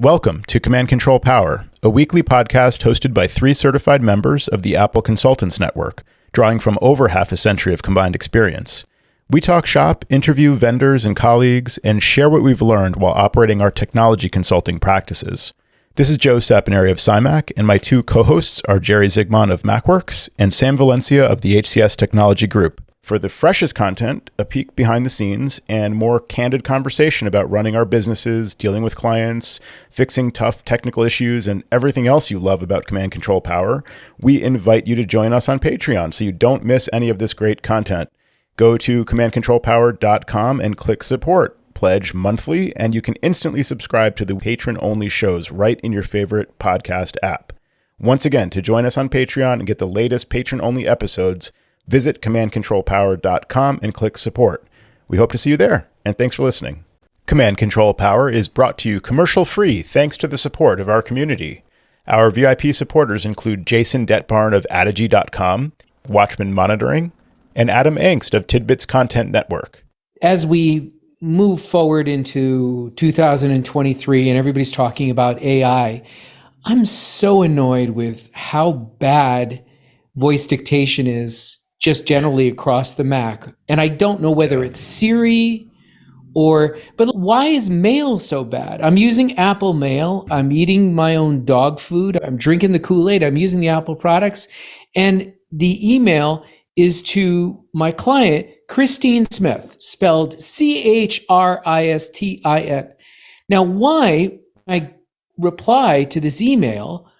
Welcome to Command Control Power, a weekly podcast hosted by 3 certified members of the Apple Consultants Network, drawing from over half a century of combined experience. We talk shop, interview vendors and colleagues, and share what we've learned while operating our technology consulting practices. This is Joe Saponari of CyMac, and my 2 co-hosts are Jerry Zigman of MacWorks and Sam Valencia of the ICS Technology Group. For the freshest content, a peek behind the scenes, and more candid conversation about running our businesses, dealing with clients, fixing tough technical issues, and everything else you love about Command Control Power, we invite you to join us on Patreon so you don't miss any of this great content. Go to commandcontrolpower.com and click support. Pledge monthly, and you can instantly subscribe to the patron-only shows right in your favorite podcast app. Once again, to join us on Patreon and get the latest patron-only episodes, visit commandcontrolpower.com and click support. We hope to see you there, and thanks for listening. Command Control Power is brought to you commercial-free thanks to the support of our community. Our VIP supporters include Jason Detbarn of Adigy.com, Watchman Monitoring, and Adam Angst of Tidbits Content Network. As we move forward into 2023 and everybody's talking about AI, I'm so annoyed with how bad voice dictation is just generally across the Mac. And I don't know whether it's Siri but why is Mail so bad? I'm using Apple Mail. I'm eating my own dog food. I'm drinking the Kool-Aid. I'm using the Apple products. And the email is to my client, Christine Smith, spelled Christistin. Now, why I reply to this email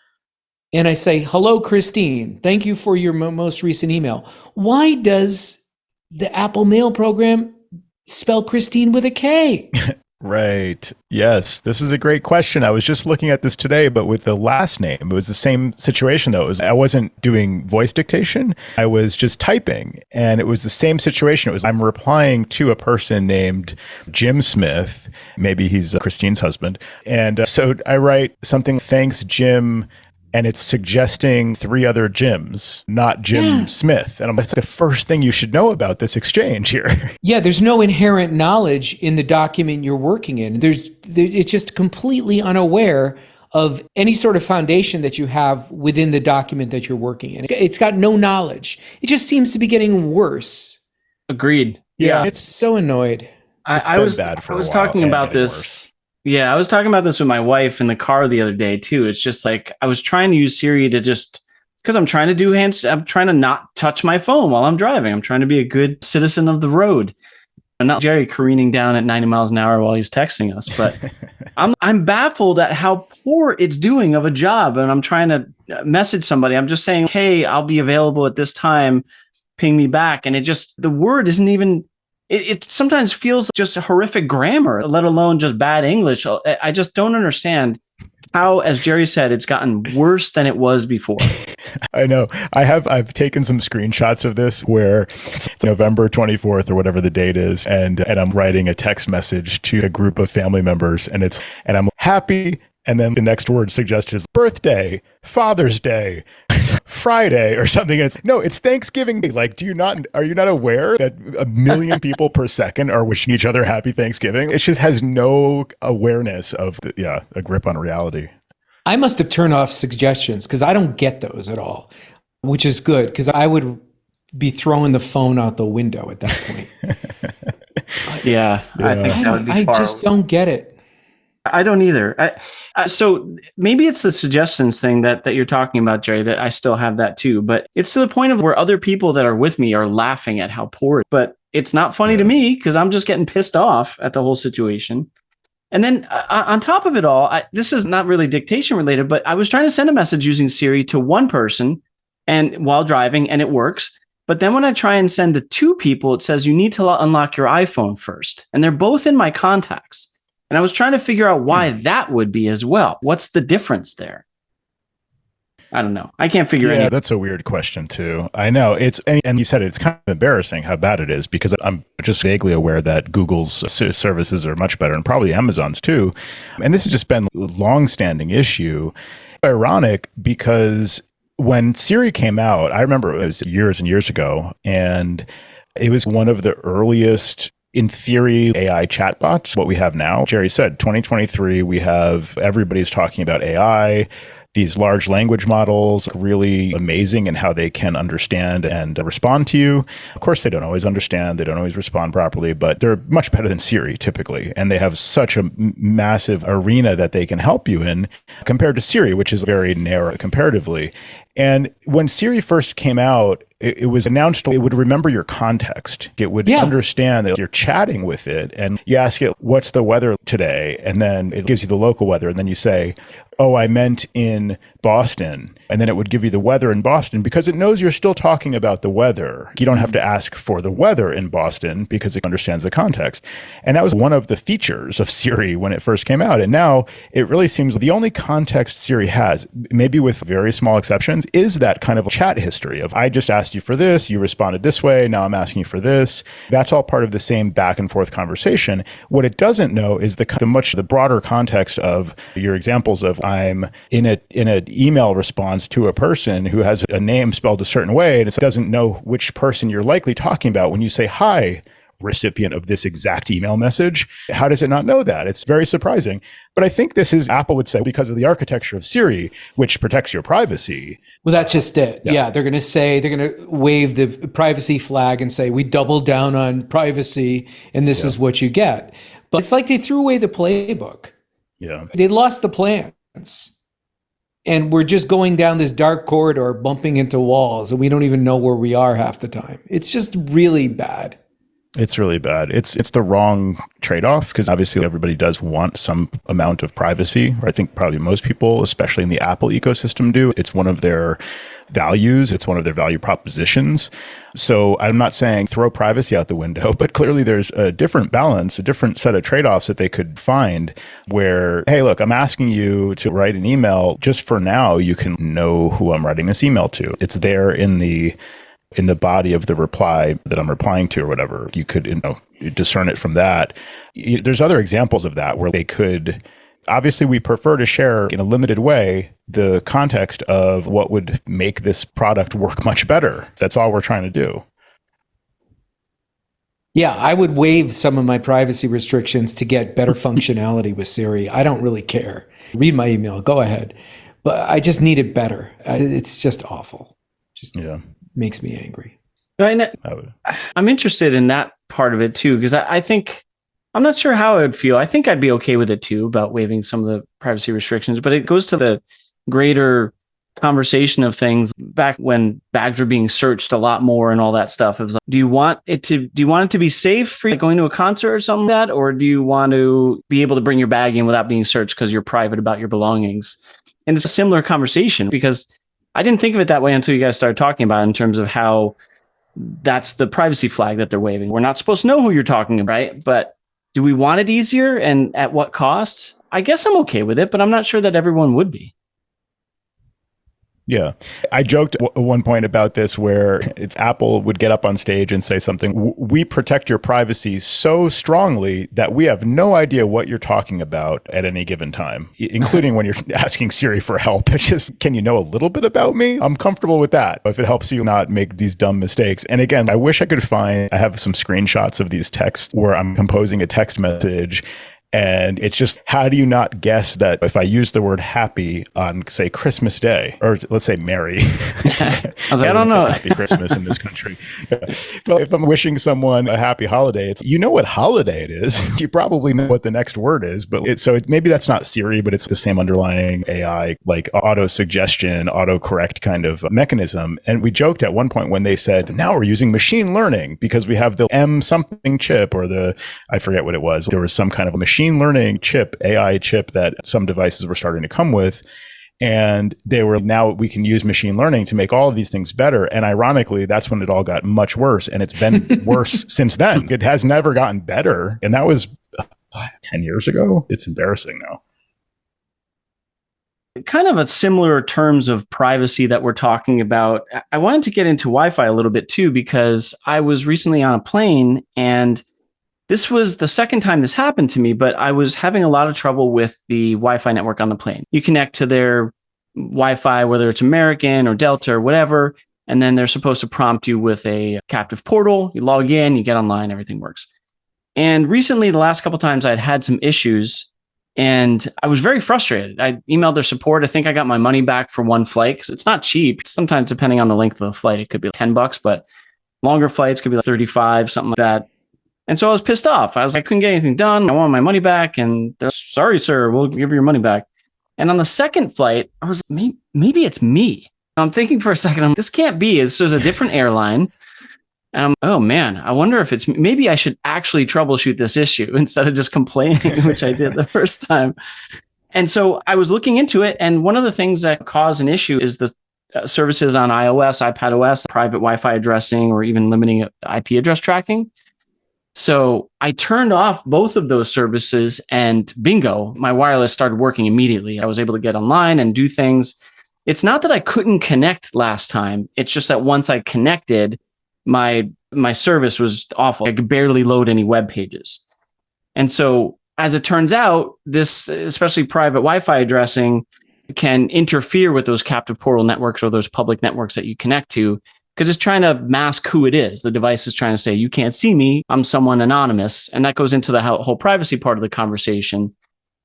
and I say, hello, Christine, thank you for your most recent email. Why does the Apple Mail program spell Christine with a K? Right. Yes. This is a great question. I was just looking at this today, but with the last name, it was the same situation though. I wasn't doing voice dictation. I was just typing, and it was the same situation. I'm replying to a person named Jim Smith. Maybe he's Christine's husband. And so I write something, thanks, Jim. And it's suggesting 3 other Jims, not Jim Smith. And that's the first thing you should know about this exchange here. Yeah, there's no inherent knowledge in the document you're working in. It's just completely unaware of any sort of foundation that you have within the document that you're working in. It's got no knowledge. It just seems to be getting worse. Agreed. Yeah, it's so annoyed. I was talking about this. Yeah, I was talking about this with my wife in the car the other day too. It's just like I was trying to use Siri to just because I'm trying to not touch my phone while I'm driving. I'm trying to be a good citizen of the road. And not Jerry careening down at 90 miles an hour while he's texting us, but I'm baffled at how poor it's doing of a job. And I'm trying to message somebody. I'm just saying, hey, I'll be available at this time. Ping me back. And the word isn't even. It sometimes feels just a horrific grammar, let alone just bad English. I just don't understand how, as Jerry said, it's gotten worse than it was before. I know. I've taken some screenshots of this where it's November 24th or whatever the date is, and I'm writing a text message to a group of family members, and I'm happy. And then the next word suggested is birthday, Father's Day, Friday, or something. It's Thanksgiving Day. Like, are you not aware that 1 million people per second are wishing each other happy Thanksgiving? It just has no awareness of a grip on reality. I must have turned off suggestions because I don't get those at all, which is good because I would be throwing the phone out the window at that point. I think that would be I just don't get it. I don't either. So maybe it's the suggestions thing that you're talking about, Jerry, that I still have that too. But it's to the point of where other people that are with me are laughing at how poor it is. But it's not funny to me because I'm just getting pissed off at the whole situation. And then on top of it all, this is not really dictation related, but I was trying to send a message using Siri to one person and while driving, and it works. But then when I try and send to 2 people, it says you need to unlock your iPhone first. And they're both in my contacts. And I was trying to figure out why that would be as well. What's the difference there? I don't know. I can't figure it out. Yeah, that's a weird question too. I know and you said it's kind of embarrassing how bad it is because I'm just vaguely aware that Google's services are much better and probably Amazon's too. And this has just been a long-standing issue. Ironic because when Siri came out, I remember it was years and years ago, and it was one of the earliest in theory, AI chatbots, what we have now. Jerry said, 2023, we have everybody's talking about AI. These large language models, really amazing in how they can understand and respond to you. Of course, they don't always understand. They don't always respond properly, but they're much better than Siri typically. And they have such a massive arena that they can help you in compared to Siri, which is very narrow comparatively. And when Siri first came out, it was announced it would remember your context. It would understand that you're chatting with it, and you ask it, what's the weather today? And then it gives you the local weather. And then you say, oh, I meant in Boston. And then it would give you the weather in Boston because it knows you're still talking about the weather. You don't have to ask for the weather in Boston because it understands the context. And that was one of the features of Siri when it first came out. And now it really seems the only context Siri has, maybe with very small exceptions, is that kind of chat history of I just asked you for this, you responded this way, now I'm asking you for this. That's all part of the same back and forth conversation. What it doesn't know is the broader context of your examples of I'm in an email response to a person who has a name spelled a certain way, and it doesn't know which person you're likely talking about when you say, hi, recipient of this exact email message. How does it not know that? It's very surprising. But I think this is, Apple would say, because of the architecture of Siri, which protects your privacy. Well, that's just it. Yeah, they're going to wave the privacy flag and say, we doubled down on privacy and this is what you get. But it's like they threw away the playbook. Yeah. They lost the plans. And we're just going down this dark corridor, bumping into walls, and we don't even know where we are half the time. It's just really bad. It's really bad. It's the wrong trade-off because obviously everybody does want some amount of privacy, or I think probably most people, especially in the Apple ecosystem, do. It's one of their values. It's one of their value propositions. So I'm not saying throw privacy out the window, but clearly there's a different balance, a different set of trade-offs that they could find where, hey, look, I'm asking you to write an email. Just for now, you can know who I'm writing this email to. It's there in the body of the reply that I'm replying to or whatever. You could discern it from that. There's other examples of that where they could, obviously we prefer to share in a limited way the context of what would make this product work much better. That's all we're trying to do. Yeah, I would waive some of my privacy restrictions to get better functionality with Siri. I don't really care. Read my email, go ahead. But I just need it better. It's just awful. Makes me angry. I'm interested in that part of it too, because I think, I'm not sure how I would feel. I think I'd be okay with it too, about waiving some of the privacy restrictions, but it goes to the greater conversation of things back when bags were being searched a lot more and all that stuff. It was like, do you want it to be safe for going to a concert or something like that? Or do you want to be able to bring your bag in without being searched because you're private about your belongings? And it's a similar conversation because I didn't think of it that way until you guys started talking about it in terms of how that's the privacy flag that they're waving. We're not supposed to know who you're talking about, right? But do we want it easier and at what cost? I guess I'm okay with it, but I'm not sure that everyone would be. Yeah. I joked at one point about this where it's Apple would get up on stage and say something, we protect your privacy so strongly that we have no idea what you're talking about at any given time, including when you're asking Siri for help. It's just, can you know a little bit about me? I'm comfortable with that if it helps you not make these dumb mistakes. And again, I wish I could I have some screenshots of these texts where I'm composing a text message. And it's just, how do you not guess that if I use the word happy on, say, Christmas Day, or let's say Merry, I was like, I don't know. Happy Christmas in this country. But if I'm wishing someone a happy holiday, it's, you know what holiday it is. You probably know what the next word is. But maybe that's not Siri, but it's the same underlying AI, like auto suggestion, auto correct kind of mechanism. And we joked at one point when they said, now we're using machine learning because we have the M something chip or I forget what it was. There was some kind of a machine learning chip, AI chip that some devices were starting to come with. And now we can use machine learning to make all of these things better. And ironically, that's when it all got much worse. And it's been worse since then. It has never gotten better. And that was 10 years ago. It's embarrassing now. Kind of a similar terms of privacy that we're talking about. I wanted to get into Wi-Fi a little bit too, because I was recently on a plane and this was the second time this happened to me, but I was having a lot of trouble with the Wi-Fi network on the plane. You connect to their Wi-Fi, whether it's American or Delta or whatever, and then they're supposed to prompt you with a captive portal. You log in, you get online, everything works. And recently, the last couple of times I'd had some issues and I was very frustrated. I emailed their support. I think I got my money back for one flight because it's not cheap. Sometimes depending on the length of the flight, it could be $10, but longer flights could be like 35, something like that. And so I was pissed off. I couldn't get anything done. I want my money back. And they're, sorry, sir, we'll give you your money back. And on the second flight, I was maybe it's me. I'm thinking for a second, this can't be. This is a different airline. And I'm, oh man, I wonder if maybe I should actually troubleshoot this issue instead of just complaining, which I did the first time. And so I was looking into it. And one of the things that cause an issue is the services on iOS, iPadOS, private Wi-Fi addressing, or even limiting IP address tracking. So I turned off both of those services and bingo, my wireless started working immediately. I was able to get online and do things. It's not that I couldn't connect last time. It's just that once I connected, my service was awful. I could barely load any web pages. And so as it turns out, this, especially private Wi-Fi addressing, can interfere with those captive portal networks or those public networks that you connect to, because it's trying to mask who it is. The device is trying to say, you can't see me, I'm someone anonymous. And that goes into the whole privacy part of the conversation.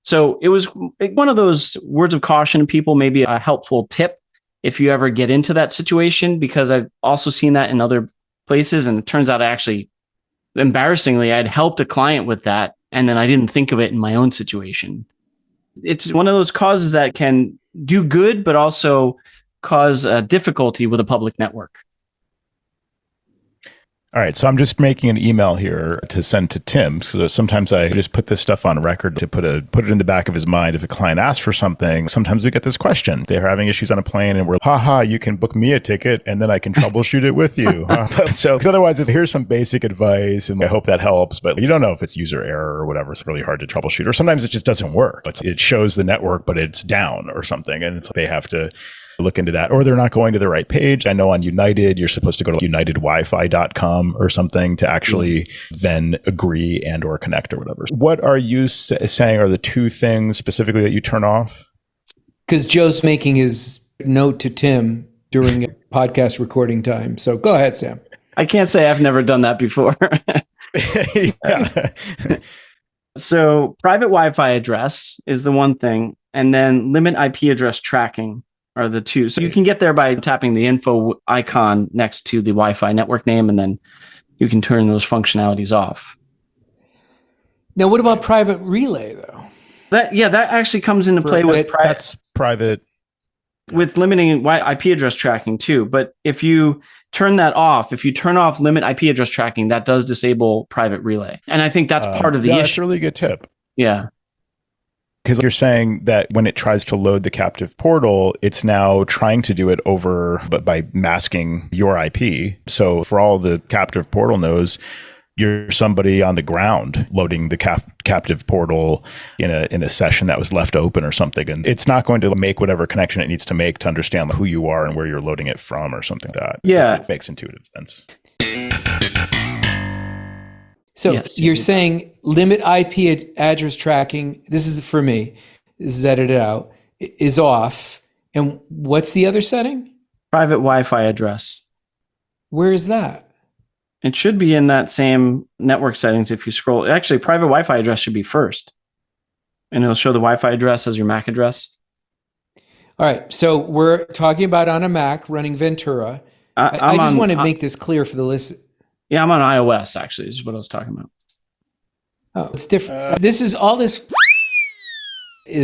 So it was one of those words of caution to people, maybe a helpful tip if you ever get into that situation, because I've also seen that in other places. And it turns out embarrassingly, I'd helped a client with that. And then I didn't think of it in my own situation. It's one of those causes that can do good, but also cause difficulty with a public network. All right, so I'm just making an email here to send to Tim. So sometimes I just put this stuff on record to put it in the back of his mind. If a client asks for something, sometimes we get this question. They're having issues on a plane and we're, haha, you can book me a ticket and then I can troubleshoot it with you. So because otherwise, here's some basic advice and I hope that helps. But you don't know if it's user error or whatever. It's really hard to troubleshoot. Or sometimes it just doesn't work. It shows the network, but it's down or something. And they have to look into that, or they're not going to the right page. I know on United, you're supposed to go to unitedwifi.com or something to actually then agree and or connect or whatever. What are you saying are the two things specifically that you turn off? Because Joe's making his note to Tim during podcast recording time. So go ahead, Sam. I can't say I've never done that before. So private Wi-Fi address is the one thing, and then limit IP address tracking are the two. So you can get there by tapping the info icon next to the Wi-Fi network name, and then you can turn those functionalities off. Now, what about private relay, though? That actually comes into play with private. That's private. With limiting IP address tracking too. But if you turn that off, if you turn off limit IP address tracking, that does disable private relay. And I think that's part of the issue. That's a really good tip. Yeah. Because you're saying that when it tries to load the captive portal, it's now trying to do it but by masking your IP. So for all the captive portal knows, you're somebody on the ground loading the captive portal in a session that was left open or something. And it's not going to make whatever connection it needs to make to understand who you are and where you're loading it from or something like that. Yeah. It makes intuitive sense. So yes, you're saying limit IP address tracking, this is for me, this is edited out, is off. And what's the other setting? Private Wi-Fi address. Where is that? It should be in that same network settings if you scroll. Actually, private Wi-Fi address should be first. And it'll show the Wi-Fi address as your MAC address. All right. So we're talking about on a Mac running Ventura. I just want to make this clear for the list. Yeah, I'm on iOS, actually, is what I was talking about. Oh, it's different. This is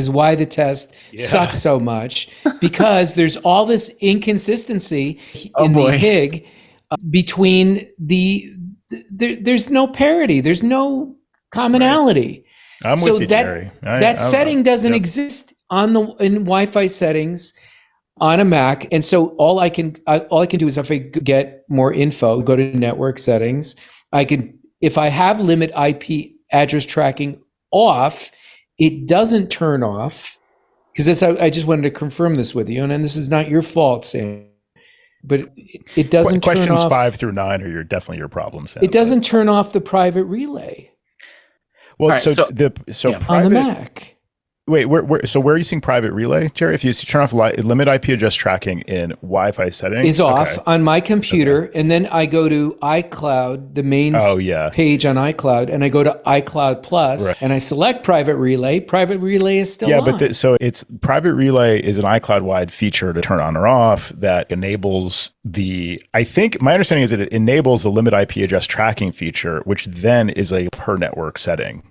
why the test sucks so much, because there's all this inconsistency in the HIG between there's no parity, there's no commonality. Right. I'm with you, Jerry. That setting doesn't exist in Wi-Fi settings on a Mac, and so all I can do is if I get more info, go to network settings. If I have limit IP address tracking off, it doesn't turn off, because I just wanted to confirm this with you, and this is not your fault, Sam. But it doesn't turn off. Questions 5 through 9 are definitely your problem, Sam. It doesn't turn off the private relay. Well, right, so on the Mac. Wait, so where are you seeing private relay, Jerry? If you turn off limit IP address tracking in Wi-Fi settings, is off on my computer, and then I go to iCloud, the main page on iCloud, and I go to iCloud Plus, and I select private relay. Private relay is still on. But so it's private relay is an iCloud-wide feature to turn on or off that enables I think my understanding is that it enables the limit IP address tracking feature, which then is a per network setting.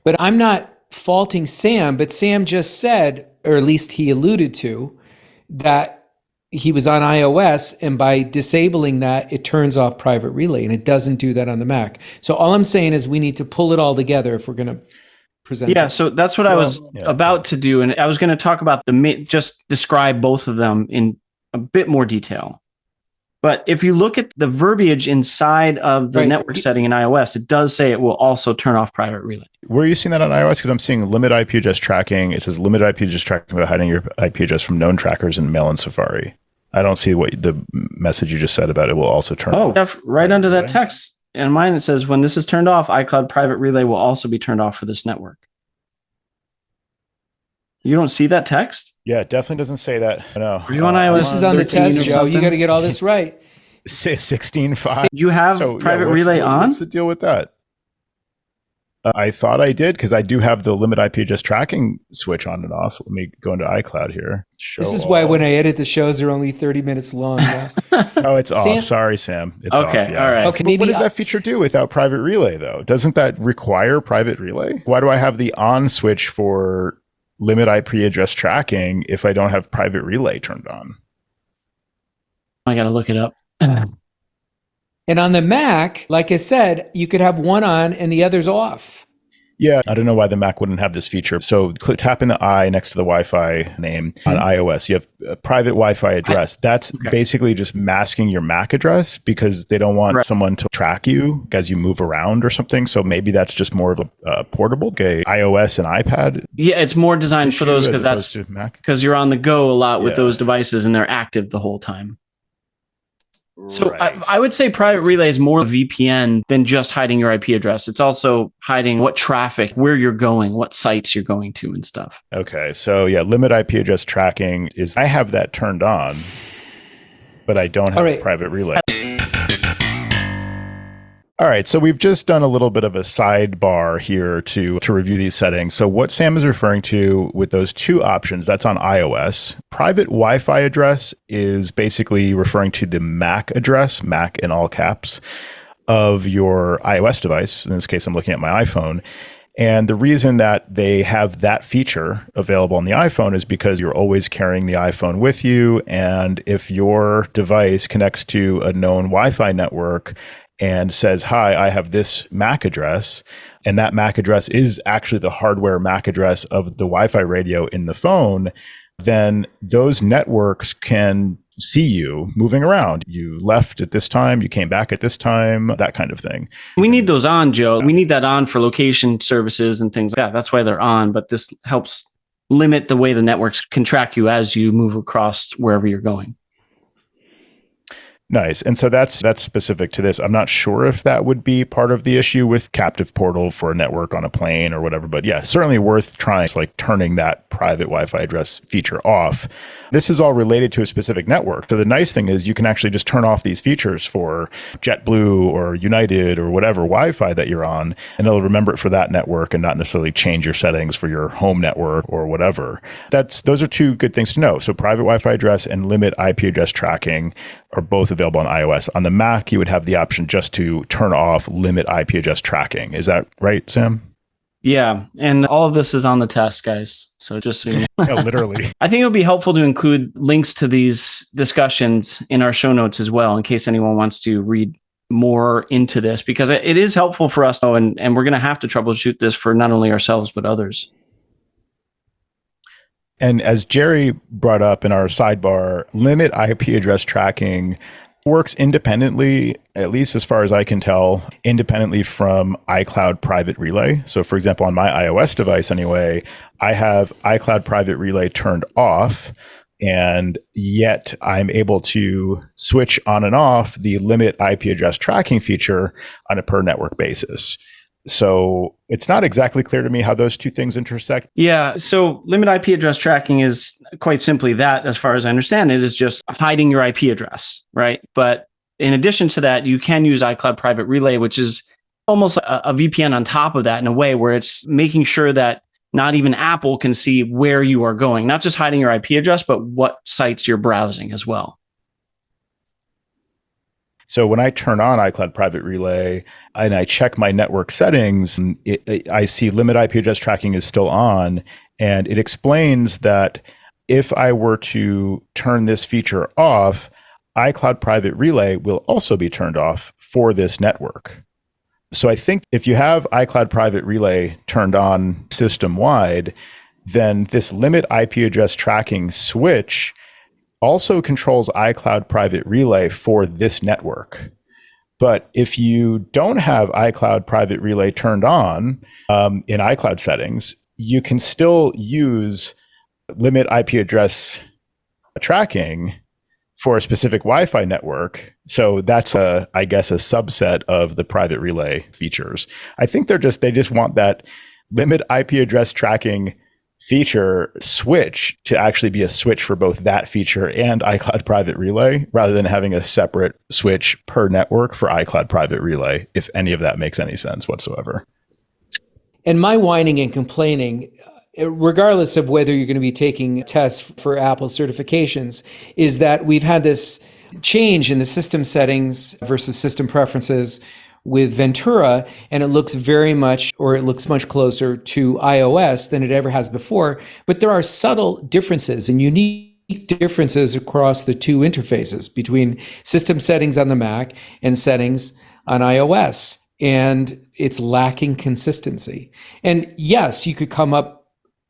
But I'm not faulting Sam, but Sam just said, or at least he alluded to, that he was on iOS, and by disabling that, it turns off private relay, and it doesn't do that on the Mac. So all I'm saying is we need to pull it all together if we're going to present it. So that's what I was about to do, and I was going to talk about just describe both of them in a bit more detail. But if you look at the verbiage inside of the network setting in iOS, it does say it will also turn off private relay. Where are you seeing that on iOS? Because I'm seeing limit IP address tracking. It says limit IP address tracking about hiding your IP address from known trackers in Mail and Safari. I don't see what the message you just said about it will also turn off. Right under that text. In mine, it says, when this is turned off, iCloud private relay will also be turned off for this network. You don't see that text? Yeah, it definitely doesn't say that. No. Are you on iOS? This is on the test, Joe. You got to get all this right. 16.5. You have private relay on? What's the deal with that? I thought I did because I do have the limit IP address tracking switch on and off. Let me go into iCloud here. This is why when I edit the shows, they're only 30 minutes long. Oh, it's off. Sorry, Sam. It's off. Okay, all right. Okay, what does that feature do without private relay, though? Doesn't that require private relay? Why do I have the on switch for limit IP address tracking if I don't have private relay turned on? I got to look it up. And on the Mac, like I said, you could have one on and the other's off. Yeah, I don't know why the Mac wouldn't have this feature. So tap in the I next to the Wi-Fi name on iOS. You have a private Wi-Fi address. That's basically just masking your Mac address because they don't want someone to track you as you move around or something. So maybe that's just more of a portable iOS and iPad. Yeah, it's more designed for those because you're on the go a lot with those devices and they're active the whole time. So I would say private relay is more VPN than just hiding your IP address. It's also hiding what traffic, where you're going, what sites you're going to and stuff. Okay. So limit IP address tracking I have that turned on, but I don't have private relay. All right, so we've just done a little bit of a sidebar here to review these settings. So what Sam is referring to with those two options, that's on iOS. Private Wi-Fi address is basically referring to the MAC address, MAC in all caps, of your iOS device. In this case, I'm looking at my iPhone. And the reason that they have that feature available on the iPhone is because you're always carrying the iPhone with you. And if your device connects to a known Wi-Fi network and says, hi, I have this MAC address, and that MAC address is actually the hardware MAC address of the Wi-Fi radio in the phone, then those networks can see you moving around. You left at this time, you came back at this time, that kind of thing. We need those on, Joe. We need that on for location services and things like that. That's why they're on, but this helps limit the way the networks can track you as you move across wherever you're going. Nice. And so that's specific to this. I'm not sure if that would be part of the issue with captive portal for a network on a plane or whatever, but yeah, certainly worth trying, like turning that private Wi-Fi address feature off. This is all related to a specific network. So the nice thing is you can actually just turn off these features for JetBlue or United or whatever Wi-Fi that you're on, and it'll remember it for that network and not necessarily change your settings for your home network or whatever. Those are two good things to know. So private Wi-Fi address and limit IP address tracking are both available on iOS. On the Mac, you would have the option just to turn off limit IP address tracking. Is that right, Sam? Yeah. And all of this is on the test, guys. So just so you know. Yeah, literally. I think it would be helpful to include links to these discussions in our show notes as well, in case anyone wants to read more into this, because it is helpful for us, though, and we're going to have to troubleshoot this for not only ourselves, but others. And as Jerry brought up in our sidebar, limit IP address tracking works independently, at least as far as I can tell, independently from iCloud Private Relay. So for example, on my iOS device anyway, I have iCloud Private Relay turned off, and yet I'm able to switch on and off the limit IP address tracking feature on a per network basis. So it's not exactly clear to me how those two things intersect. Yeah. So limit IP address tracking is quite simply that, as far as I understand it, is just hiding your IP address, right? But in addition to that, you can use iCloud Private Relay, which is almost a VPN on top of that in a way where it's making sure that not even Apple can see where you are going, not just hiding your IP address, but what sites you're browsing as well. So when I turn on iCloud Private Relay and I check my network settings, I see limit IP address tracking is still on. And it explains that if I were to turn this feature off, iCloud Private Relay will also be turned off for this network. So I think if you have iCloud Private Relay turned on system-wide, then this limit IP address tracking switch also controls iCloud Private Relay for this network. But if you don't have iCloud Private Relay turned on in iCloud settings, you can still use limit IP address tracking for a specific Wi-Fi network. So that's I guess a subset of the private relay features. I think they just want that limit IP address tracking feature switch to actually be a switch for both that feature and iCloud Private Relay, rather than having a separate switch per network for iCloud Private Relay, if any of that makes any sense whatsoever. And my whining and complaining, regardless of whether you're going to be taking tests for Apple certifications, is that we've had this change in the system settings versus system preferences with Ventura, and it looks much closer to iOS than it ever has before. But there are subtle differences and unique differences across the two interfaces between system settings on the Mac and settings on iOS. And it's lacking consistency. And yes, you could come up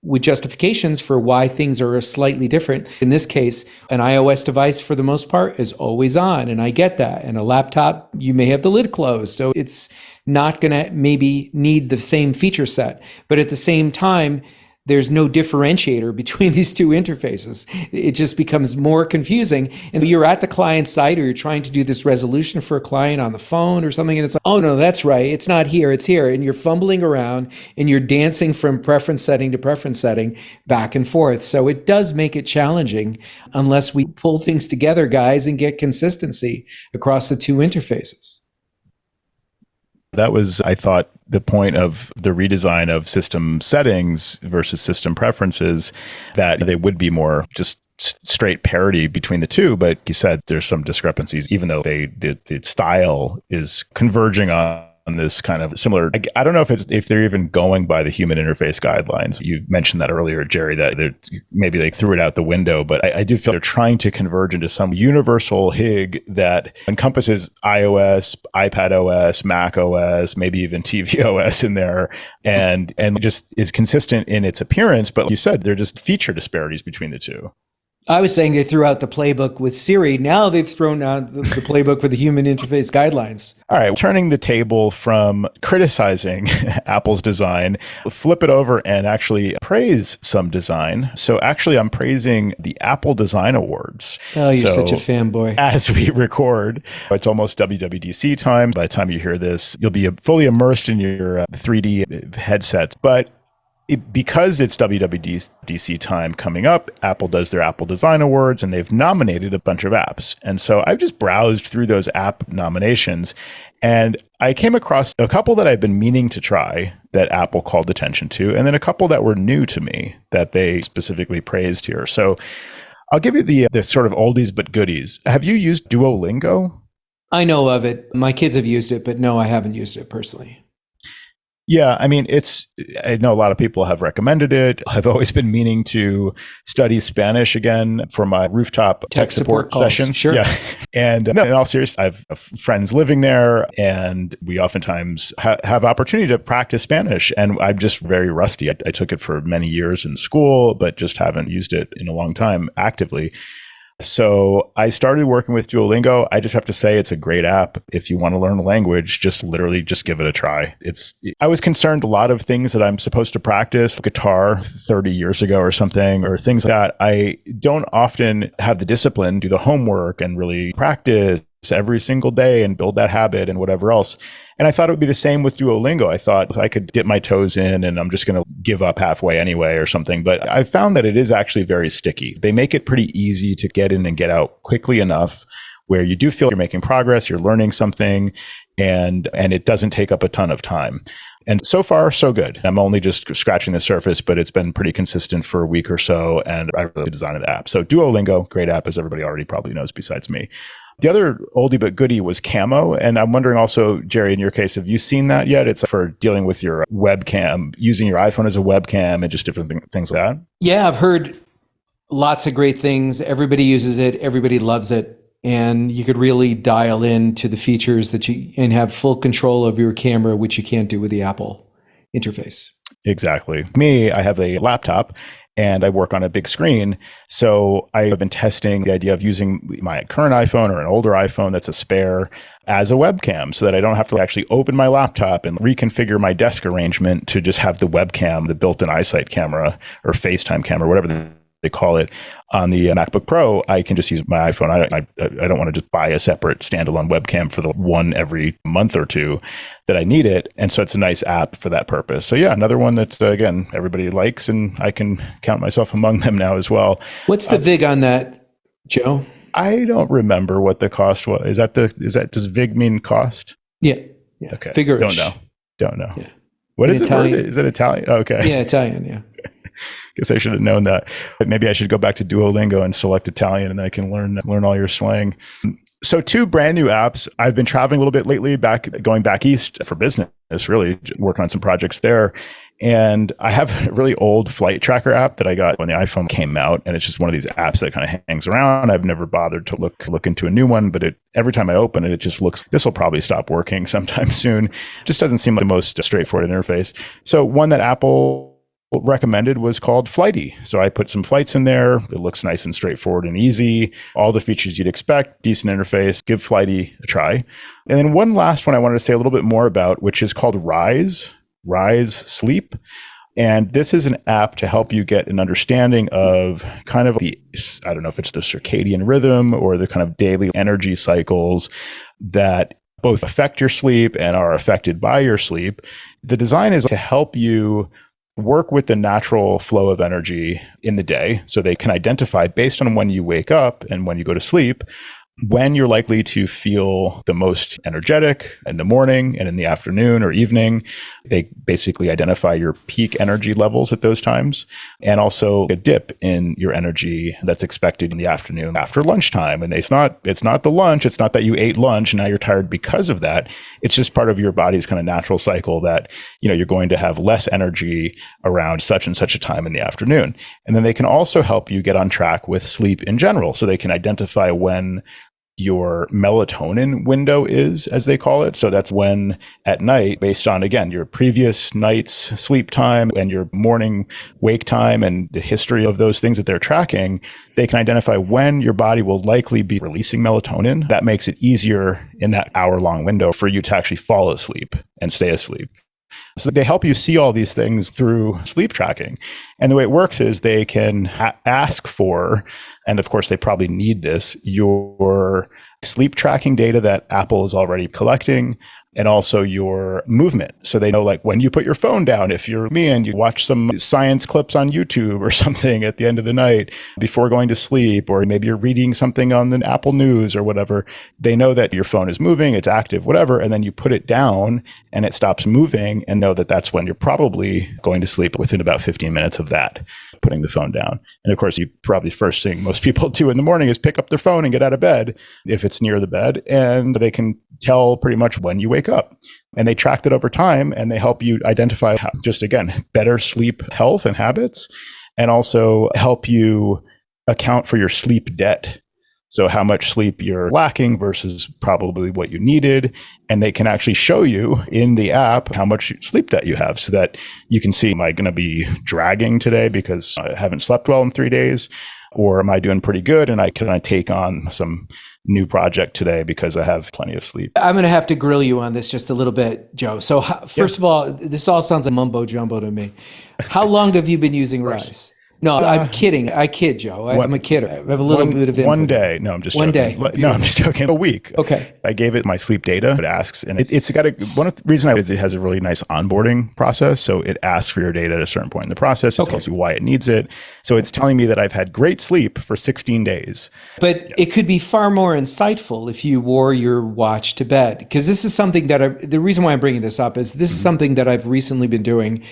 with justifications for why things are slightly different. In this case, an iOS device, for the most part, is always on, and I get that. And a laptop, you may have the lid closed, so it's not going to maybe need the same feature set. But at the same time, there's no differentiator between these two interfaces. It just becomes more confusing. And you're at the client side, or you're trying to do this resolution for a client on the phone or something, and it's like, oh no, that's right, it's not here, it's here. And you're fumbling around and you're dancing from preference setting to preference setting back and forth. So it does make it challenging unless we pull things together, guys, and get consistency across the two interfaces. That was, I thought, the point of the redesign of system settings versus system preferences, that they would be more just straight parity between the two. But you said there's some discrepancies, even though the style is converging on this kind of similar. I don't know if they're even going by the human interface guidelines. You mentioned that earlier, Jerry, that maybe they threw it out the window, but I do feel they're trying to converge into some universal HIG that encompasses iOS, iPadOS, macOS, maybe even tvOS in there, and just is consistent in its appearance. But like you said, they're just feature disparities between the two. I was saying they threw out the playbook with Siri. Now they've thrown out the playbook for the human interface guidelines. All right, turning the table from criticizing Apple's design, flip it over and actually praise some design. So actually, I'm praising the Apple Design Awards. Oh, you're such a fanboy. As we record, it's almost WWDC time. By the time you hear this, you'll be fully immersed in your 3D headset. But because it's WWDC time coming up, Apple does their Apple Design Awards, and they've nominated a bunch of apps. And so I've just browsed through those app nominations, and I came across a couple that I've been meaning to try that Apple called attention to, and then a couple that were new to me that they specifically praised here. So I'll give you the sort of oldies but goodies. Have you used Duolingo? I know of it. My kids have used it, but no, I haven't used it personally. Yeah, I mean, I know a lot of people have recommended it. I've always been meaning to study Spanish again for my rooftop tech support sessions. Sure. Yeah. And no, in all seriousness, I have friends living there, and we oftentimes have opportunity to practice Spanish. And I'm just very rusty. I took it for many years in school, but just haven't used it in a long time actively. So I started working with Duolingo. I just have to say it's a great app. If you want to learn a language, just give it a try. I was concerned a lot of things that I'm supposed to practice, guitar 30 years ago or something, or things like that. I don't often have the discipline, do the homework and really practice every single day and build that habit and whatever else. And I thought it would be the same with Duolingo. I thought I could dip my toes in and I'm just going to give up halfway anyway or something. But I found that it is actually very sticky. They make it pretty easy to get in and get out quickly enough where you do feel you're making progress, you're learning something, and it doesn't take up a ton of time. And so far, so good. I'm only just scratching the surface, but it's been pretty consistent for a week or so. And I really designed the app. So Duolingo, great app, as everybody already probably knows besides me. The other oldie but goodie was Camo. And I'm wondering also, Jerry, in your case, have you seen that yet? It's for dealing with your webcam, using your iPhone as a webcam and just different things like that. Yeah, I've heard lots of great things. Everybody uses it. Everybody loves it. And you could really dial in to the features and have full control of your camera, which you can't do with the Apple interface. Exactly. Me, I have a laptop and I work on a big screen. So I have been testing the idea of using my current iPhone or an older iPhone that's a spare as a webcam so that I don't have to actually open my laptop and reconfigure my desk arrangement to just have the webcam, the built-in iSight camera or FaceTime camera, whatever they call it, on the MacBook Pro. I can just use my iPhone. I don't want to just buy a separate standalone webcam for the one every month or two that I need it. And so it's a nice app for that purpose. So yeah, another one that, again, everybody likes, and I can count myself among them now as well. What's the VIG on that, Joe? I don't remember what the cost was. Does VIG mean cost? Yeah. Okay. Vigorish. Don't know. Yeah. What In is Italian. it? Is it Italian? Okay. Yeah, Italian. Yeah. Guess I should have known that. But maybe I should go back to Duolingo and select Italian, and then I can learn all your slang. So 2 brand new apps. I've been traveling a little bit lately, going back east for business, really working on some projects there. And I have a really old flight tracker app that I got when the iPhone came out. And it's just one of these apps that kind of hangs around. I've never bothered to look into a new one, but every time I open it, it just looks, this will probably stop working sometime soon. It just doesn't seem like the most straightforward interface. So one that Apple recommended was called Flighty. So I put some flights in there. It looks nice and straightforward and easy. All the features you'd expect, decent interface. Give Flighty a try. And then one last one I wanted to say a little bit more about, which is called Rise Sleep. And this is an app to help you get an understanding of kind of I don't know if it's the circadian rhythm or the kind of daily energy cycles that both affect your sleep and are affected by your sleep. The design is to help you work with the natural flow of energy in the day so they can identify based on when you wake up and when you go to sleep when you're likely to feel the most energetic in the morning and in the afternoon or evening. They basically identify your peak energy levels at those times, and also a dip in your energy that's expected in the afternoon after lunchtime. And it's not the lunch. It's not that you ate lunch and now you're tired because of that. It's just part of your body's kind of natural cycle that, you're going to have less energy around such and such a time in the afternoon. And then they can also help you get on track with sleep in general. So they can identify when your melatonin window is, as they call it. So that's when at night, based on, again, your previous night's sleep time and your morning wake time and the history of those things that they're tracking, they can identify when your body will likely be releasing melatonin. That makes it easier in that hour-long window for you to actually fall asleep and stay asleep. So they help you see all these things through sleep tracking. And the way it works is they can ask for, and of course they probably need this, your sleep tracking data that Apple is already collecting, and also your movement. So they know, like, when you put your phone down, if you're me and you watch some science clips on YouTube or something at the end of the night before going to sleep, or maybe you're reading something on the Apple News or whatever, they know that your phone is moving, it's active, whatever, and then you put it down and it stops moving, and know that that's when you're probably going to sleep within about 15 minutes of that, putting the phone down. And of course, you probably first thing most people do in the morning is pick up their phone and get out of bed if it's near the bed, and they can tell pretty much when you wake up. And they track that over time, and they help you identify just, again, better sleep health and habits, and also help you account for your sleep debt. So how much sleep you're lacking versus probably what you needed. And they can actually show you in the app how much sleep debt you have, so that you can see, am I going to be dragging today because I haven't slept well in 3 days? Or am I doing pretty good and can I take on some new project today because I have plenty of sleep? I'm going to have to grill you on this just a little bit, Joe. So first of all, this all sounds like mumbo jumbo to me. How long have you been using Rise? No, I'm kidding. I kid, Joe. I'm a kidder. I have a little bit of input. One day. No, I'm just joking. Day. No, I'm just joking. A week. Okay. I gave it my sleep data. It asks, and it's got one of the reasons is it has a really nice onboarding process. So it asks for your data at a certain point in the process. It tells you why it needs it. So it's telling me that I've had great sleep for 16 days. But it could be far more insightful if you wore your watch to bed. Because this is something that the reason why I'm bringing this up is this is something that I've recently been doing.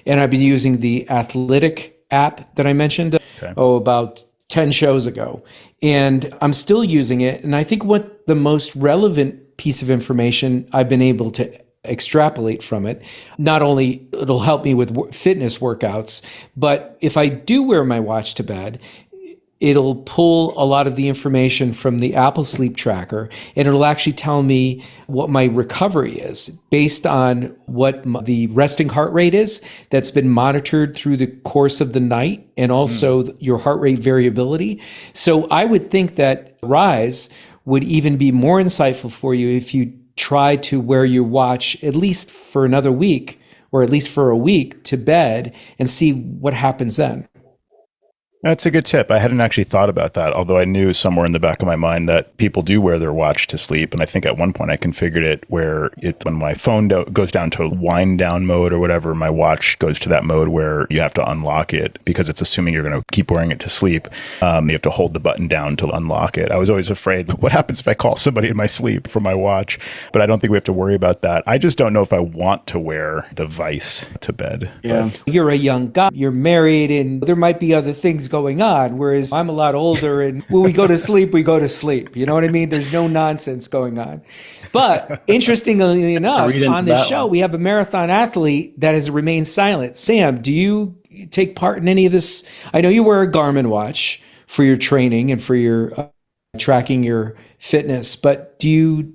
And I've been using the Athletic app that I mentioned about 10 shows ago. And I'm still using it. And I think what the most relevant piece of information I've been able to extrapolate from it, not only it'll help me with fitness workouts, but if I do wear my watch to bed, it'll pull a lot of the information from the Apple Sleep Tracker, and it'll actually tell me what my recovery is based on what the resting heart rate is that's been monitored through the course of the night, and also your heart rate variability. So I would think that Rise would even be more insightful for you if you try to wear your watch at least for another week, or at least for a week, to bed and see what happens then. That's a good tip. I hadn't actually thought about that, although I knew somewhere in the back of my mind that people do wear their watch to sleep. And I think at one point I configured it where when my phone goes down to wind down mode or whatever, my watch goes to that mode where you have to unlock it because it's assuming you're going to keep wearing it to sleep. You have to hold the button down to unlock it. I was always afraid, what happens if I call somebody in my sleep from my watch? But I don't think we have to worry about that. I just don't know if I want to wear a device to bed. Yeah. You're a young guy, you're married, and there might be other things going on, whereas I'm a lot older, and when we go to sleep, we go to sleep. You know what I mean? There's no nonsense going on. But interestingly enough, on this show, we have a marathon athlete that has remained silent. Sam, do you take part in any of this? I know you wear a Garmin watch for your training and for your tracking your fitness, but do you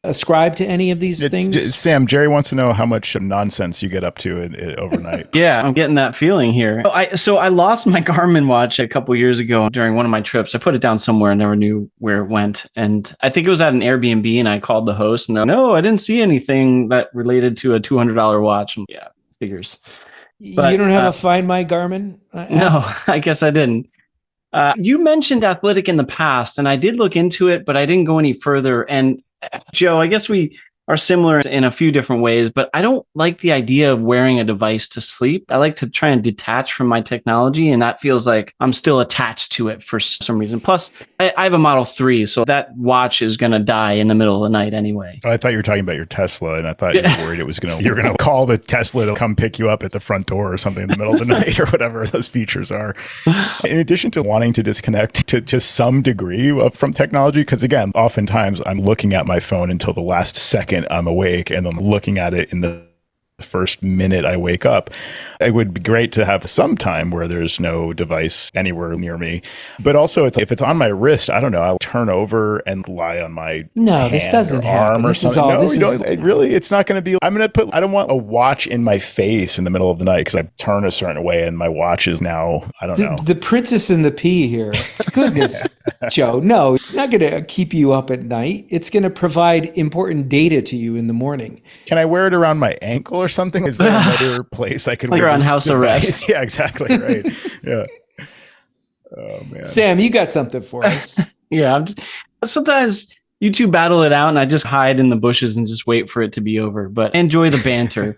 ascribe to any of these things? Sam, Jerry wants to know how much nonsense you get up to overnight. Yeah, I'm getting that feeling here. So I lost my Garmin watch a couple years ago during one of my trips. I put it down somewhere and never knew where it went. And I think it was at an Airbnb, and I called the host and no, I didn't see anything that related to a $200 watch. Yeah, figures. But, you don't have a Find My Garmin app? No, I guess I didn't. You mentioned Athletic in the past, and I did look into it, but I didn't go any further. And Joe, I guess we are similar in a few different ways, but I don't like the idea of wearing a device to sleep. I like to try and detach from my technology, and that feels like I'm still attached to it for some reason. Plus, I have a Model 3, so that watch is going to die in the middle of the night anyway. I thought you were talking about your Tesla, and I thought you were worried you're going to call the Tesla to come pick you up at the front door or something in the middle of the night or whatever those features are. In addition to wanting to disconnect to just some degree from technology, because again, oftentimes I'm looking at my phone until the last second I'm awake, and I'm looking at it in the first minute I wake up. It would be great to have some time where there's no device anywhere near me. But also, if it's on my wrist, I don't know, I'll turn over and lie on my this doesn't happen. This is all. It's not going to be. I don't want a watch in my face in the middle of the night because I turn a certain way and my watch is now, I don't know. The princess and the pea here. Goodness, Joe. No, it's not going to keep you up at night. It's going to provide important data to you in the morning. Can I wear it around my ankle or something? Is there another place I could wear? You're on house arrest. Yeah, exactly. Right. Yeah. Oh man. Sam, you got something for us? Yeah. Sometimes you two battle it out, and I just hide in the bushes and just wait for it to be over. But I enjoy the banter.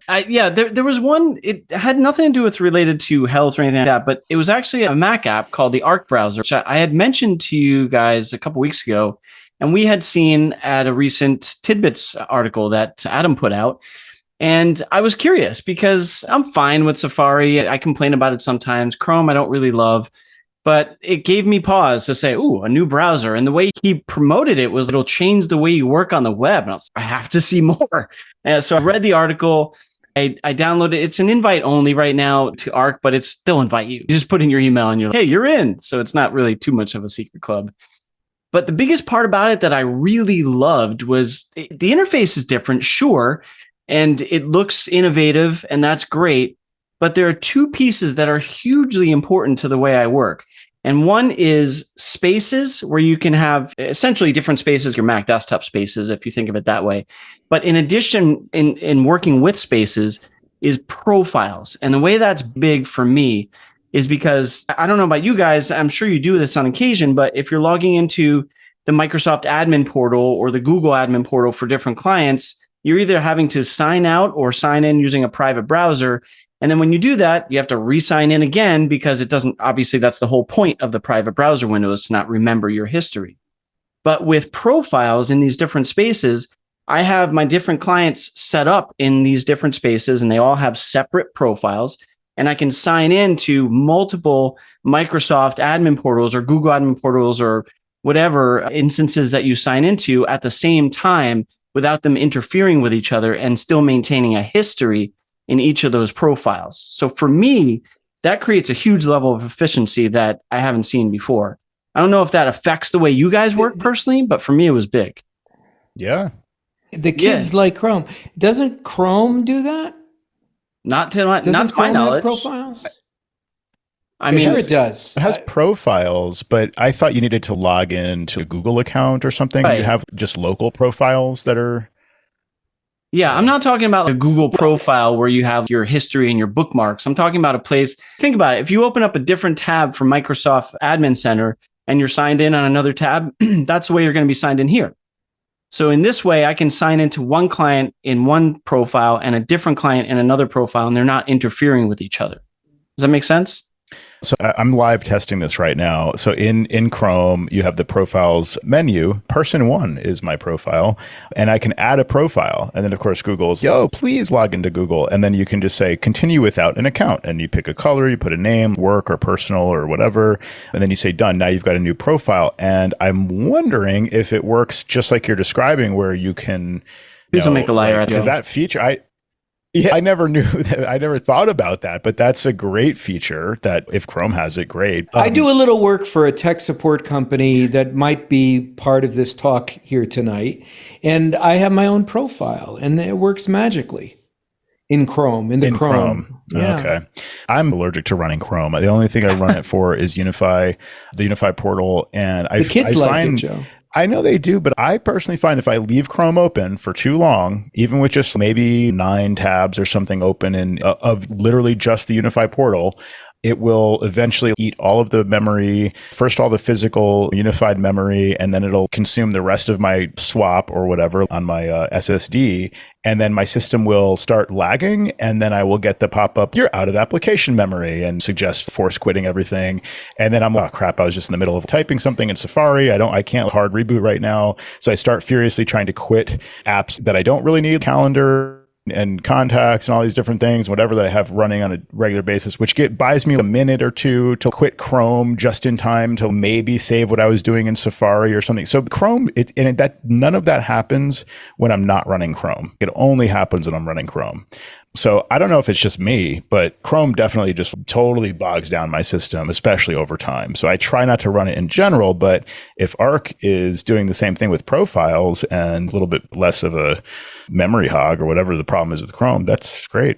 There was one. It had nothing to do with related to health or anything like that, but it was actually a Mac app called the Arc browser, which I had mentioned to you guys a couple weeks ago, and we had seen at a recent Tidbits article that Adam put out. And I was curious because I'm fine with Safari. I complain about it sometimes. Chrome, I don't really love, but it gave me pause to say, ooh, a new browser. And the way he promoted it was it'll change the way you work on the web. And I have to see more. So I read the article. I downloaded it. It's an invite only right now to Arc, but it's still invite you. You just put in your email and you're like, hey, you're in. So it's not really too much of a secret club. But the biggest part about it that I really loved was the interface is different, sure. And it looks innovative, and that's great. But there are two pieces that are hugely important to the way I work. And one is spaces, where you can have essentially different spaces, your Mac desktop spaces, if you think of it that way. But in addition, in working with spaces, is profiles. And the way that's big for me is because I don't know about you guys, I'm sure you do this on occasion, but if you're logging into the Microsoft admin portal or the Google admin portal for different clients, you're either having to sign out or sign in using a private browser. And then when you do that, you have to re-sign in again because it doesn't, obviously that's the whole point of the private browser window, is to not remember your history. But with profiles in these different spaces, I have my different clients set up in these different spaces and they all have separate profiles. And I can sign into multiple Microsoft admin portals or Google admin portals or whatever instances that you sign into at the same time without them interfering with each other and still maintaining a history in each of those profiles. So for me, that creates a huge level of efficiency that I haven't seen before. I don't know if that affects the way you guys work personally, but for me, it was big. Yeah. The kids like Chrome. Doesn't Chrome do that? Not to my knowledge. Profiles? I mean, sure it does. It has profiles, but I thought you needed to log in to a Google account or something. Right. You have just local profiles that are... Yeah, I'm not talking about a Google profile where you have your history and your bookmarks. I'm talking about a place. Think about it. If you open up a different tab from Microsoft Admin Center and you're signed in on another tab, that's the way you're going to be signed in here. So in this way, I can sign into one client in one profile and a different client in another profile, and they're not interfering with each other. Does that make sense? So I'm live testing this right now. So in Chrome, you have the profiles menu. Person 1 is my profile, and I can add a profile. And then, of course, Google's, yo, please log into Google. And then you can just say, continue without an account. And you pick a color, you put a name, work or personal or whatever. And then you say, done. Now you've got a new profile. And I'm wondering if it works just like you're describing, where you can... Please don't make a liar out of it. Because that feature... I never knew that. I never thought about that, but that's a great feature that if Chrome has it, great. I do a little work for a tech support company that might be part of this talk here tonight. And I have my own profile and it works magically in Chrome, in Chrome. Yeah. Okay. I'm allergic to running Chrome. The only thing I run it for is the Unify portal. And the kids like it, Joe. I know they do, but I personally find if I leave Chrome open for too long, even with just maybe 9 tabs or something open in of literally just the Unify portal, it will eventually eat all of the memory, first all the physical unified memory, and then it'll consume the rest of my swap or whatever on my SSD. And then my system will start lagging, and then I will get the pop-up, you're out of application memory, and suggest force quitting everything. And then I'm like, oh crap, I was just in the middle of typing something in Safari. I can't hard reboot right now. So I start furiously trying to quit apps that I don't really need, calendar and contacts and all these different things, whatever that I have running on a regular basis, which buys me a minute or two to quit Chrome just in time to maybe save what I was doing in Safari or something. So Chrome, none of that happens when I'm not running Chrome. It only happens when I'm running Chrome. So I don't know if it's just me, but Chrome definitely just totally bogs down my system, especially over time. So I try not to run it in general, but if Arc is doing the same thing with profiles and a little bit less of a memory hog or whatever the problem is with Chrome, that's great.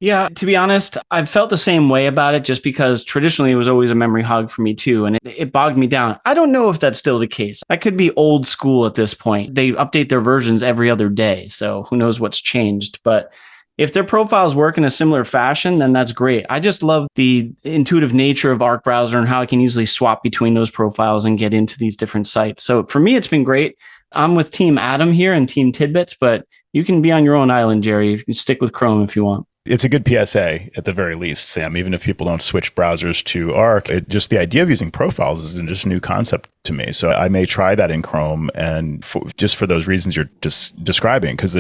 Yeah, to be honest, I've felt the same way about it just because traditionally it was always a memory hog for me too, and it bogged me down. I don't know if that's still the case. I could be old school at this point. They update their versions every other day, so who knows what's changed, but if their profiles work in a similar fashion, then that's great. I just love the intuitive nature of Arc Browser and how I can easily swap between those profiles and get into these different sites. So for me, it's been great. I'm with Team Adam here and Team Tidbits, but you can be on your own island, Jerry. You can stick with Chrome if you want. It's a good PSA at the very least, Sam, even if people don't switch browsers to Arc. Just the idea of using profiles is just a new concept to me. So I may try that in Chrome, and just for those reasons you're just describing, because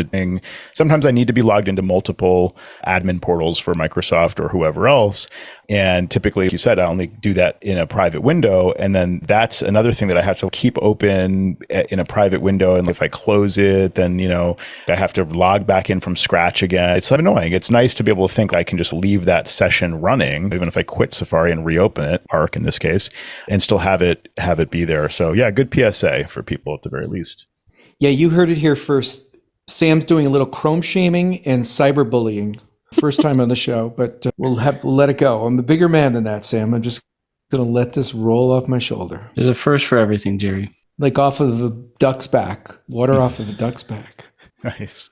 sometimes I need to be logged into multiple admin portals for Microsoft or whoever else. And typically, like you said, I only do that in a private window. And then that's another thing that I have to keep open in a private window. And if I close it, then, I have to log back in from scratch again. It's annoying. It's nice to be able to think I can just leave that session running, even if I quit Safari and reopen it, Arc in this case, and still have it be there. So yeah, good PSA for people at the very least. Yeah, you heard it here first. Sam's doing a little Chrome shaming and cyberbullying. First time on the show, but we'll let it go. I'm a bigger man than that, Sam. I'm just going to let this roll off my shoulder. There's a first for everything, Jerry. Like off of the duck's back. Water off of the duck's back. Nice.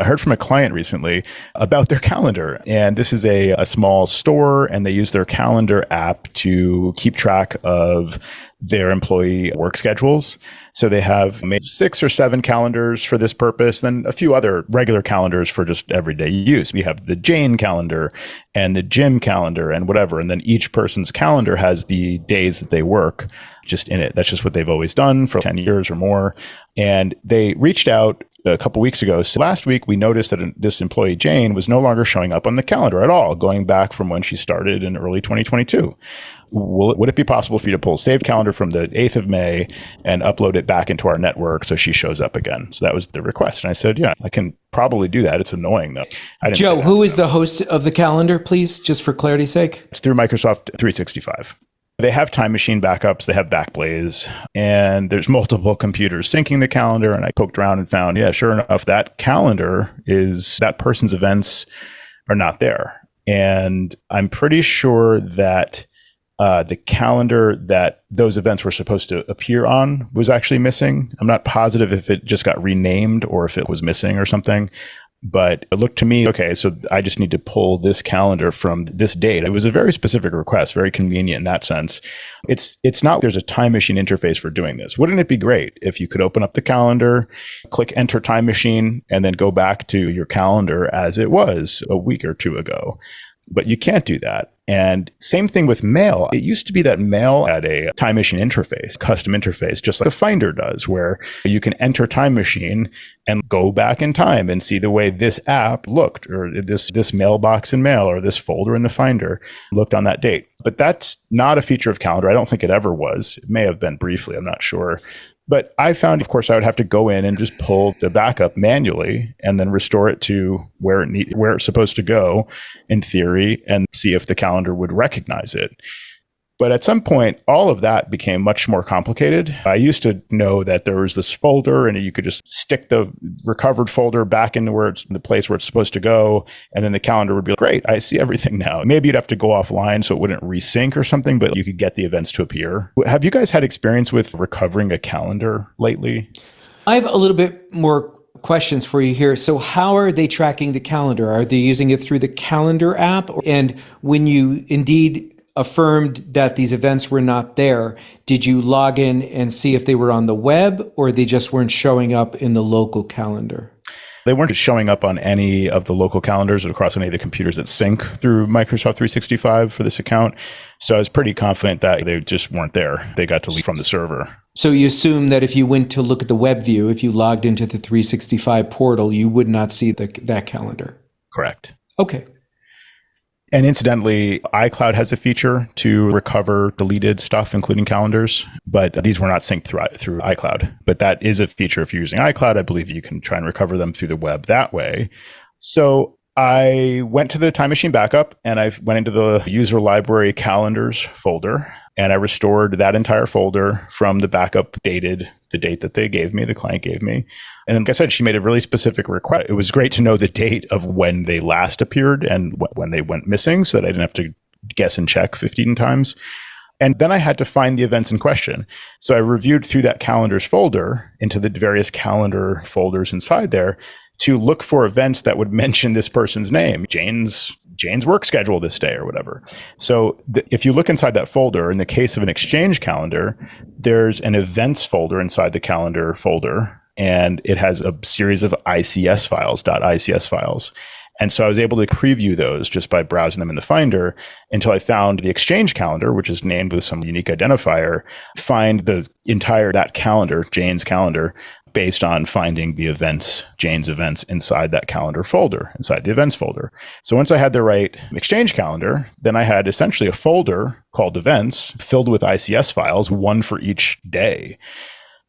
I heard from a client recently about their calendar. And this is a small store, and they use their calendar app to keep track of their employee work schedules. So they have maybe 6 or 7 calendars for this purpose, then a few other regular calendars for just everyday use. We have the Jane calendar and the Jim calendar and whatever. And then each person's calendar has the days that they work just in it. That's just what they've always done for 10 years or more. And they reached out a couple weeks ago. So last week, we noticed that this employee, Jane, was no longer showing up on the calendar at all, going back from when she started in early 2022. Would it be possible for you to pull saved calendar from the 8th of May and upload it back into our network so she shows up again? So that was the request. And I said, yeah, I can probably do that. It's annoying, though. Joe, who is the host of the calendar, please, just for clarity's sake? It's through Microsoft 365. They have Time Machine backups, they have Backblaze, and there's multiple computers syncing the calendar. And I poked around and found, yeah, sure enough, that calendar is that person's events are not there. And I'm pretty sure that the calendar that those events were supposed to appear on was actually missing. I'm not positive if it just got renamed or if it was missing or something. But it looked to me, okay, so I just need to pull this calendar from this date. It was a very specific request, very convenient in that sense. It's not there's a Time Machine interface for doing this. Wouldn't it be great if you could open up the calendar, click Enter Time Machine, and then go back to your calendar as it was a week or two ago? But you can't do that. And same thing with mail. It used to be that mail had a Time Machine interface, custom interface, just like the Finder does, where you can enter Time Machine and go back in time and see the way this app looked, or this mailbox in Mail, or this folder in the Finder looked on that date. But that's not a feature of calendar. I don't think it ever was. It may have been briefly. I'm not sure. But I found, of course, I would have to go in and just pull the backup manually and then restore it to where it's supposed to go in theory and see if the calendar would recognize it. But at some point, all of that became much more complicated. I used to know that there was this folder and you could just stick the recovered folder back into the place where it's supposed to go. And then the calendar would be like, great, I see everything now. Maybe you'd have to go offline so it wouldn't resync or something, but you could get the events to appear. Have you guys had experience with recovering a calendar lately? I have a little bit more questions for you here. So how are they tracking the calendar? Are they using it through the calendar app? And when you indeed affirmed that these events were not there, did you log in and see if they were on the web, or they just weren't showing up in the local calendar? They weren't showing up on any of the local calendars or across any of the computers that sync through Microsoft 365 for this account. So I was pretty confident that they just weren't there. They got to leave from the server. So you assume that if you went to look at the web view, if you logged into the 365 portal, you would not see that calendar? Correct. Okay. And incidentally, iCloud has a feature to recover deleted stuff, including calendars, but these were not synced through iCloud. But that is a feature if you're using iCloud. I believe you can try and recover them through the web that way. So I went to the Time Machine backup and I went into the user library calendars folder, and I restored that entire folder from the backup dated the date that they gave me, the client gave me. And like I said, she made a really specific request. It was great to know the date of when they last appeared and when they went missing so that I didn't have to guess and check 15 times. And then I had to find the events in question. So I reviewed through that calendars folder into the various calendar folders inside there to look for events that would mention this person's name, Jane's work schedule this day or whatever. So if you look inside that folder, in the case of an Exchange calendar, there's an events folder inside the calendar folder, and it has a series of ICS files, .ics files. And so I was able to preview those just by browsing them in the Finder until I found the Exchange calendar, which is named with some unique identifier, find that calendar, Jane's calendar, based on finding the events, Jane's events inside that calendar folder, inside the events folder. So once I had the right Exchange calendar, then I had essentially a folder called events filled with ICS files, one for each day.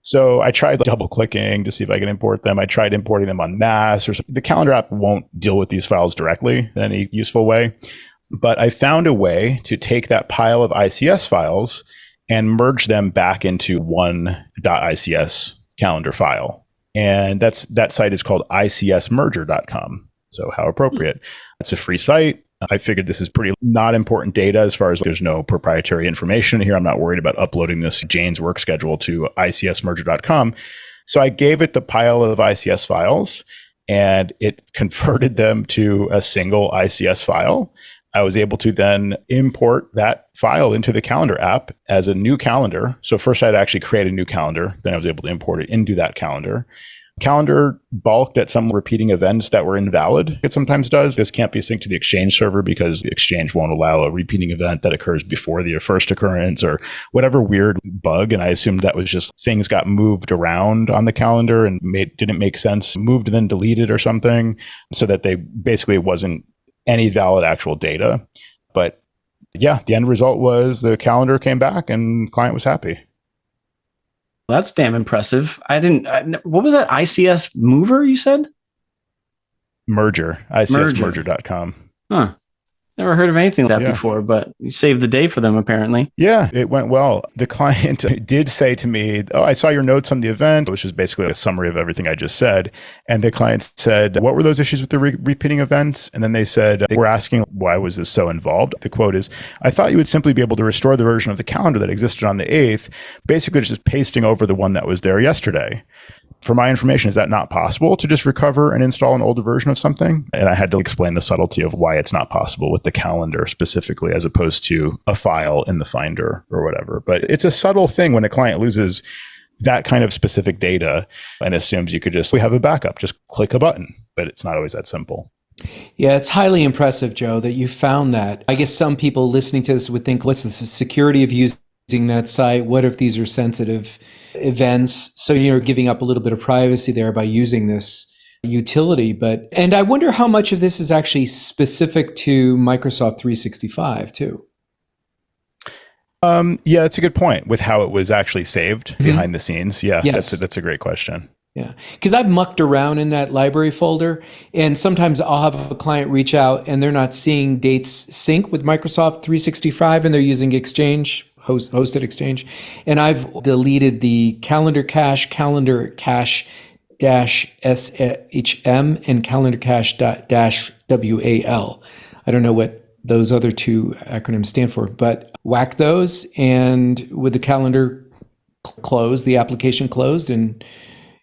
So I tried double clicking to see if I could import them. I tried importing them en masse. The calendar app won't deal with these files directly in any useful way. But I found a way to take that pile of ICS files and merge them back into one .ics calendar file. And that site is called ICSmerger.com. So how appropriate. It's a free site. I figured this is pretty not important data as far as there's no proprietary information here. I'm not worried about uploading this Jane's work schedule to ICSmerger.com. So I gave it the pile of ICS files and it converted them to a single ICS file. I was able to then import that file into the calendar app as a new calendar. So first I had to actually create a new calendar. Then I was able to import it into that calendar. Calendar balked at some repeating events that were invalid. It sometimes does. This can't be synced to the Exchange server because the Exchange won't allow a repeating event that occurs before the first occurrence or whatever weird bug. And I assumed that was just things got moved around on the calendar and didn't make sense, moved and then deleted or something, so that they basically wasn't any valid actual data. But yeah, the end result was the calendar came back and the client was happy. That's damn impressive. What was that ICS mover you said? Merger, ICSmerger.com. Huh. Never heard of anything like that before, but you saved the day for them, apparently. Yeah, it went well. The client did say to me, I saw your notes on the event, which is basically a summary of everything I just said. And the client said, what were those issues with the repeating events? And then they said, they were asking, why was this so involved? The quote is, I thought you would simply be able to restore the version of the calendar that existed on the 8th, basically just pasting over the one that was there yesterday. For my information, is that not possible to just recover and install an older version of something? And I had to explain the subtlety of why it's not possible with the calendar specifically, as opposed to a file in the Finder or whatever. But it's a subtle thing when a client loses that kind of specific data and assumes you could we have a backup, just click a button. But it's not always that simple. Yeah, it's highly impressive, Joe, that you found that. I guess some people listening to this would think, what's the security of using that site? What if these are sensitive events? So you're giving up a little bit of privacy there by using this utility. And I wonder how much of this is actually specific to Microsoft 365 too. Yeah, that's a good point with how it was actually saved behind the scenes. Yeah, yes. That's a great question. Yeah, because I've mucked around in that library folder, and sometimes I'll have a client reach out and they're not seeing dates sync with Microsoft 365 and they're using Exchange, hosted Exchange. And I've deleted the calendar cache -SHM and calendar cache-WAL. I don't know what those other two acronyms stand for, but whack those, and with the calendar closed, the application closed, and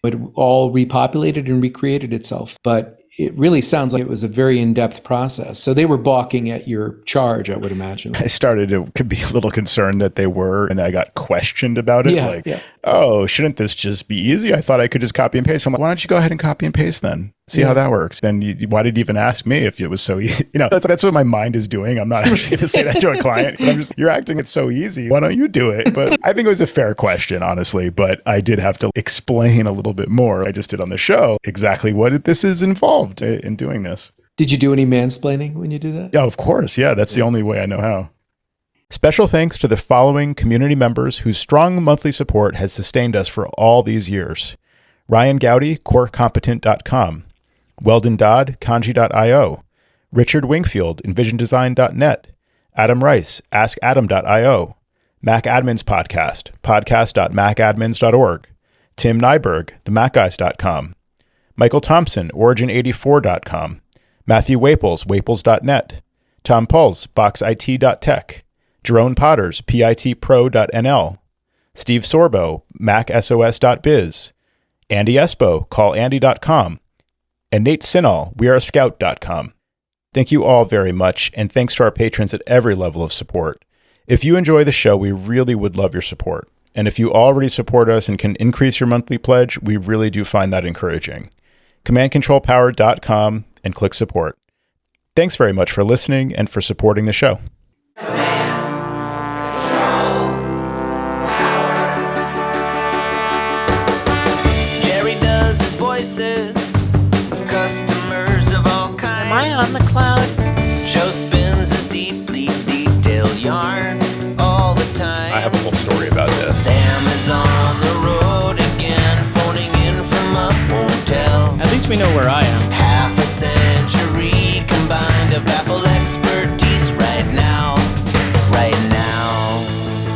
it all repopulated and recreated itself. But it really sounds like it was a very in-depth process. So they were balking at your charge, I would imagine. I started to be a little concerned that they were, and I got questioned about it. Oh, shouldn't this just be easy? I thought I could just copy and paste. I'm like, why don't you go ahead and copy and paste then? See how that works. Then why did you even ask me if it was so easy? That's what my mind is doing. I'm not actually going to say that to a client. But you're acting it's so easy. Why don't you do it? But I think it was a fair question, honestly. But I did have to explain a little bit more. I just did on the show exactly what this is involved in doing this. Did you do any mansplaining when you did that? Yeah, of course. Yeah, that's the only way I know how. Special thanks to the following community members whose strong monthly support has sustained us for all these years. Ryan Gowdy, corecompetent.com. Weldon Dodd, kanji.io. Richard Wingfield, envisiondesign.net. Adam Rice, askadam.io. Mac Admins Podcast, podcast.macadmins.org. Tim Nyberg, themacguys.com. Michael Thompson, origin84.com. Matthew Waples, waples.net. Tom Puls, boxit.tech. Jerome Potters, pitpro.nl. Steve Sorbo, macsos.biz. Andy Espo, callandy.com. And Nate Sinal, weareascout.com. Thank you all very much, and thanks to our patrons at every level of support. If you enjoy the show, we really would love your support. And if you already support us and can increase your monthly pledge, we really do find that encouraging. commandcontrolpower.com and click support. Thanks very much for listening and for supporting the show. Of customers of all kinds. Am I on the cloud? Joe spins his deeply detailed yarns all the time. I have a whole story about this. Sam is on the road again, phoning in from a hotel. At least we know where I am. Half a century combined of Apple expertise right now. Right now.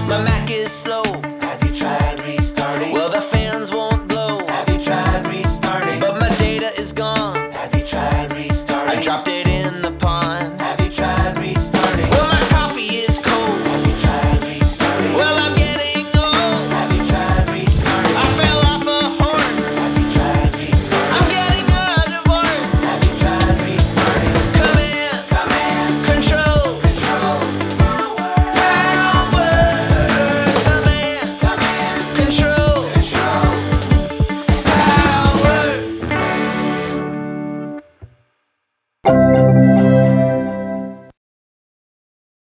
My Mac is slow. Have you tried restarting? Well, the fans won't blow. Have you tried restarting? But my data is gone. Have you tried restarting? I dropped it in